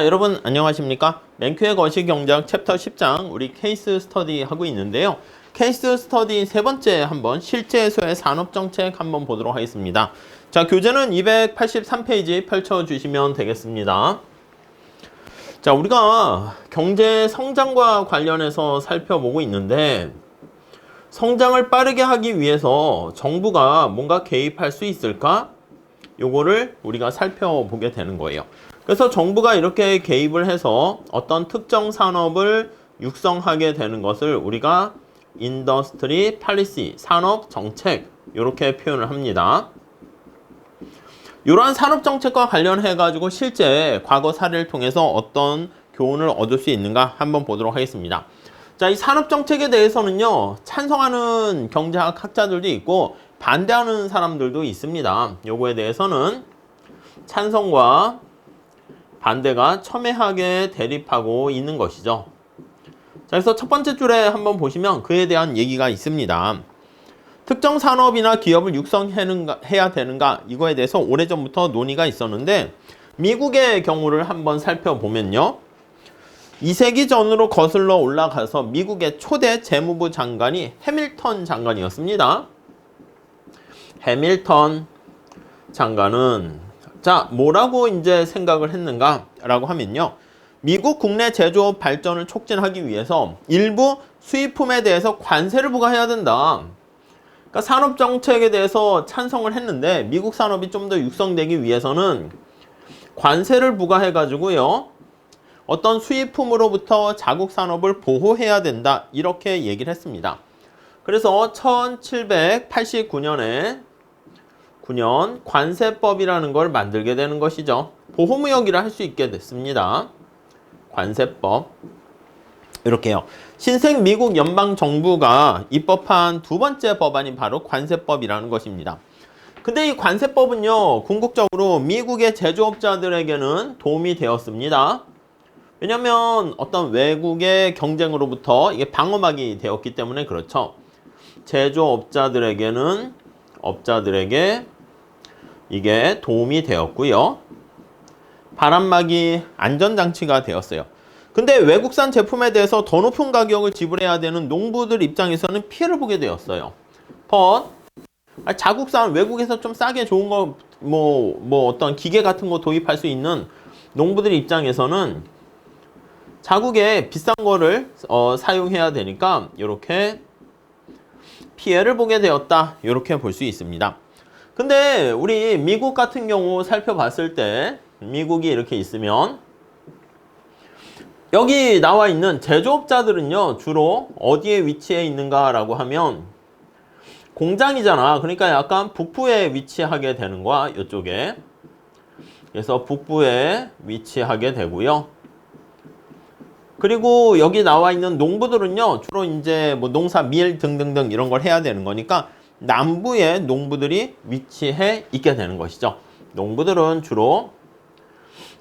여러분 안녕하십니까? 맨큐의 거시경제학 챕터 10장 우리 케이스 스터디 하고 있는데요. 케이스 스터디 세 번째 한번 실제에서의 산업정책 한번 보도록 하겠습니다. 자, 교재는 283페이지 펼쳐주시면 되겠습니다. 자, 우리가 경제 성장과 관련해서 살펴보고 있는데 성장을 빠르게 하기 위해서 정부가 뭔가 개입할 수 있을까? 요거를 우리가 살펴보게 되는 거예요. 그래서 정부가 이렇게 개입을 해서 어떤 특정 산업을 육성하게 되는 것을 우리가 인더스트리 팔리시, 산업 정책 이렇게 표현을 합니다. 이러한 산업 정책과 관련해 가지고 실제 과거 사례를 통해서 어떤 교훈을 얻을 수 있는가 한번 보도록 하겠습니다. 자, 이 산업 정책에 대해서는요, 찬성하는 경제학 학자들도 있고 반대하는 사람들도 있습니다. 요거에 대해서는 찬성과 반대가 첨예하게 대립하고 있는 것이죠. 자, 그래서 첫 번째 줄에 한번 보시면 그에 대한 얘기가 있습니다. 특정 산업이나 기업을 육성해야 되는가 이거에 대해서 오래전부터 논의가 있었는데 미국의 경우를 한번 살펴보면요. 2세기 전으로 거슬러 올라가서 미국의 초대 재무부 장관이 해밀턴 장관이었습니다. 해밀턴 장관은 자, 뭐라고 이제 생각을 했는가라고 하면요. 미국 국내 제조업 발전을 촉진하기 위해서 일부 수입품에 대해서 관세를 부과해야 된다. 그러니까 산업 정책에 대해서 찬성을 했는데 미국 산업이 좀 더 육성되기 위해서는 관세를 부과해 가지고요. 어떤 수입품으로부터 자국 산업을 보호해야 된다. 이렇게 얘기를 했습니다. 그래서 1789년에 관세법이라는 걸 만들게 되는 것이죠. 보호무역이라 할 수 있게 됐습니다. 관세법. 이렇게요. 신생 미국 연방정부가 입법한 두 번째 법안이 바로 관세법이라는 것입니다. 근데 이 관세법은요, 궁극적으로 미국의 제조업자들에게는 도움이 되었습니다. 왜냐면 어떤 외국의 경쟁으로부터 이게 방어막이 되었기 때문에 그렇죠. 제조업자들에게 이게 도움이 되었고요. 바람막이 안전장치가 되었어요. 근데 외국산 제품에 대해서 더 높은 가격을 지불해야 되는 농부들 입장에서는 피해를 보게 되었어요. 자국산 외국에서 좀 싸게 좋은 거 어떤 기계 같은 거 도입할 수 있는 농부들 입장에서는 자국에 비싼 거를 사용해야 되니까 이렇게 피해를 보게 되었다. 이렇게 볼 수 있습니다. 근데 우리 미국 같은 경우 살펴봤을 때 미국이 이렇게 있으면 여기 나와 있는 제조업자들은요, 주로 어디에 위치해 있는가라고 하면 공장이잖아. 그러니까 약간 북부에 위치하게 되는 거야, 이쪽에. 그래서 북부에 위치하게 되고요. 그리고 여기 나와 있는 농부들은요, 주로 이제 농사, 밀 등등등 이런 걸 해야 되는 거니까 남부에 농부들이 위치해 있게 되는 것이죠. 농부들은 주로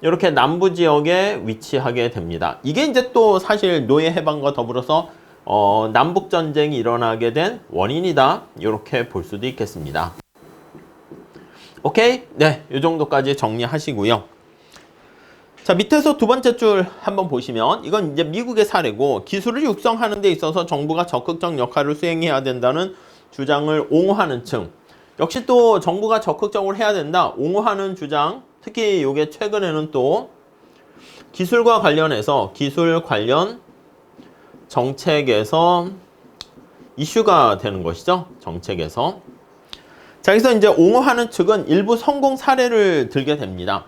이렇게 남부 지역에 위치하게 됩니다. 이게 이제 또 사실 노예 해방과 더불어서 남북 전쟁이 일어나게 된 원인이다. 이렇게 볼 수도 있겠습니다. 오케이? 네, 이 정도까지 정리하시고요. 자, 밑에서 두 번째 줄 한번 보시면 이건 이제 미국의 사례고 기술을 육성하는 데 있어서 정부가 적극적 역할을 수행해야 된다는 주장을 옹호하는 층. 역시 또 정부가 적극적으로 해야 된다. 옹호하는 주장. 특히 이게 최근에는 또 기술과 관련해서 기술 관련 정책에서 이슈가 되는 것이죠. 정책에서. 자, 여기서 이제 옹호하는 측은 일부 성공 사례를 들게 됩니다.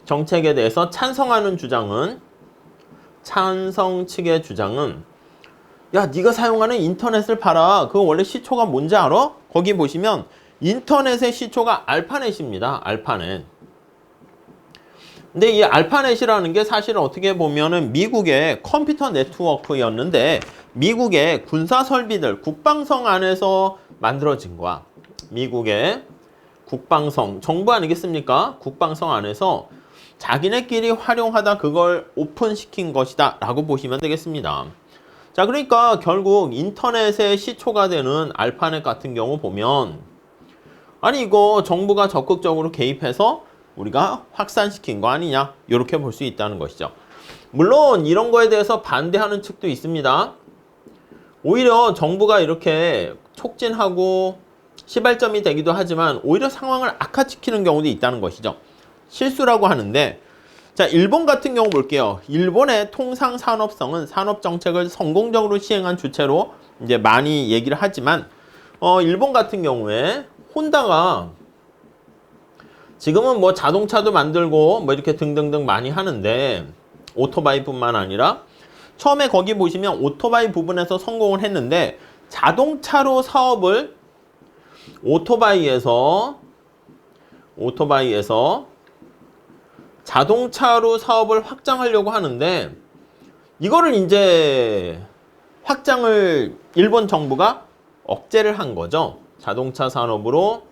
정책에 대해서 찬성 측의 주장은 야, 네가 사용하는 인터넷을 봐라. 그거 원래 시초가 뭔지 알아? 거기 보시면 인터넷의 시초가 알파넷입니다. 알파넷. 근데 이 알파넷이라는 게 사실은 어떻게 보면은 미국의 컴퓨터 네트워크였는데 미국의 군사 설비들, 국방성 안에서 만들어진 거야. 미국의 국방성, 정부 아니겠습니까? 국방성 안에서 자기네끼리 활용하다 그걸 오픈시킨 것이다 라고 보시면 되겠습니다. 자, 그러니까 결국 인터넷의 시초가 되는 알파넷 같은 경우 보면 아니 이거 정부가 적극적으로 개입해서 우리가 확산시킨 거 아니냐 이렇게 볼 수 있다는 것이죠. 물론 이런 거에 대해서 반대하는 측도 있습니다. 오히려 정부가 이렇게 촉진하고 시발점이 되기도 하지만 오히려 상황을 악화시키는 경우도 있다는 것이죠. 실수라고 하는데 자, 일본 같은 경우 볼게요. 일본의 통상산업성은 산업정책을 성공적으로 시행한 주체로 이제 많이 얘기를 하지만 일본 같은 경우에 혼다가 지금은 뭐 자동차도 만들고 뭐 이렇게 등등등 많이 하는데 오토바이뿐만 아니라 처음에 거기 보시면 오토바이 부분에서 성공을 했는데 자동차로 사업을 오토바이에서 자동차로 사업을 확장하려고 하는데 이거를 이제 확장을 일본 정부가 억제를 한 거죠. 자동차 산업으로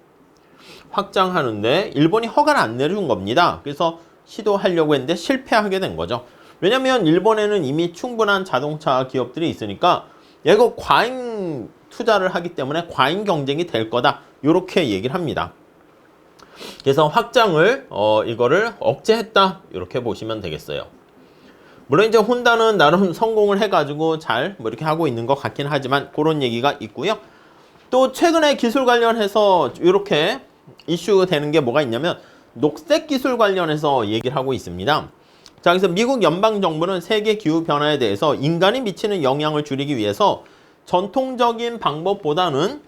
확장하는데 일본이 허가를 안 내준 겁니다. 그래서 시도하려고 했는데 실패하게 된 거죠. 왜냐면 일본에는 이미 충분한 자동차 기업들이 있으니까 이거 과잉 투자를 하기 때문에 과잉 경쟁이 될 거다. 이렇게 얘기를 합니다. 그래서 확장을 이거를 억제했다. 이렇게 보시면 되겠어요. 물론 이제 혼다는 나름 성공을 해가지고 잘 뭐 이렇게 하고 있는 것 같긴 하지만 그런 얘기가 있고요. 또 최근에 기술 관련해서 이렇게 이슈가 되는 게 뭐가 있냐면 녹색 기술 관련해서 얘기를 하고 있습니다. 자, 그래서 미국 연방정부는 세계 기후 변화에 대해서 인간이 미치는 영향을 줄이기 위해서 전통적인 방법보다는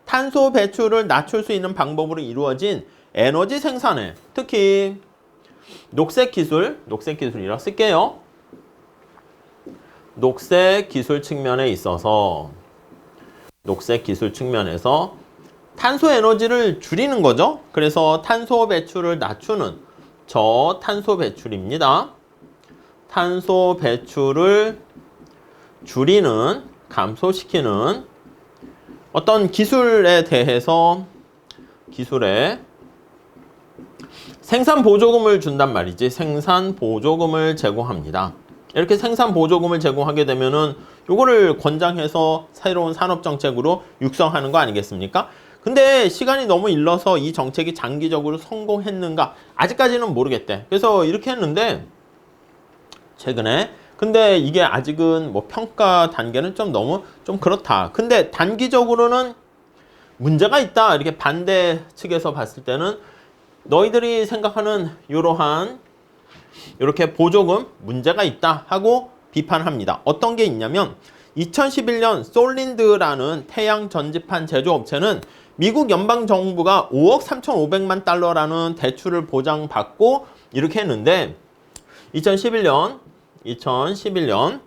탄소 배출을 낮출 수 있는 방법으로 이루어진 에너지 생산에 특히 녹색 기술이라 쓸게요. 녹색 기술 측면에 있어서 녹색 기술 측면에서 탄소 에너지를 줄이는 거죠. 그래서 탄소 배출을 낮추는 저탄소 배출입니다. 탄소 배출을 줄이는, 감소시키는 어떤 기술에 대해서 기술에 생산 보조금을 준단 말이지. 생산 보조금을 제공합니다. 이렇게 생산 보조금을 제공하게 되면은 요거를 권장해서 새로운 산업 정책으로 육성하는 거 아니겠습니까? 근데 시간이 너무 일러서 이 정책이 장기적으로 성공했는가? 아직까지는 모르겠대. 그래서 이렇게 했는데 최근에 근데 이게 아직은 뭐 평가 단계는 좀 너무 좀 그렇다. 근데 단기적으로는 문제가 있다. 이렇게 반대 측에서 봤을 때는 너희들이 생각하는 이러한 이렇게 보조금 문제가 있다 하고 비판합니다. 어떤 게 있냐면 2011년 솔린드라는 태양 전지판 제조업체는 미국 연방정부가 5억 3,500만 달러라는 대출을 보장받고 이렇게 했는데 2011년 솔린드라는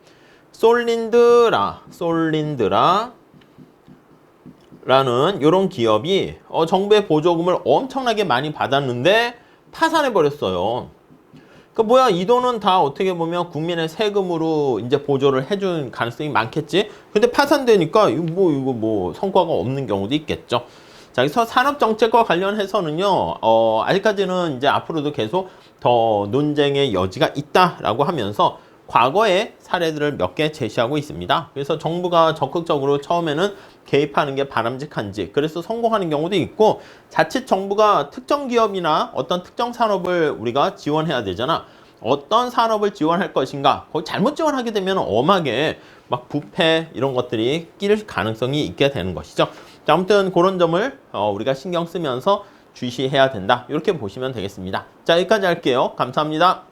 이런 기업이 정부의 보조금을 엄청나게 많이 받았는데 파산해 버렸어요. 그 뭐야, 이 돈은 다 어떻게 보면 국민의 세금으로 이제 보조를 해준 가능성이 많겠지. 근데 파산되니까 이거 뭐 성과가 없는 경우도 있겠죠. 자, 그래서 산업정책과 관련해서는요, 아직까지는 이제 앞으로도 계속 더 논쟁의 여지가 있다라고 하면서 과거의 사례들을 몇 개 제시하고 있습니다. 그래서 정부가 적극적으로 처음에는 개입하는 게 바람직한지, 그래서 성공하는 경우도 있고, 자칫 정부가 특정 기업이나 어떤 특정 산업을 우리가 지원해야 되잖아. 어떤 산업을 지원할 것인가, 거기 잘못 지원하게 되면 엄하게 막 부패 이런 것들이 낄 가능성이 있게 되는 것이죠. 자, 아무튼 그런 점을 우리가 신경 쓰면서 주시해야 된다. 이렇게 보시면 되겠습니다. 자, 여기까지 할게요. 감사합니다.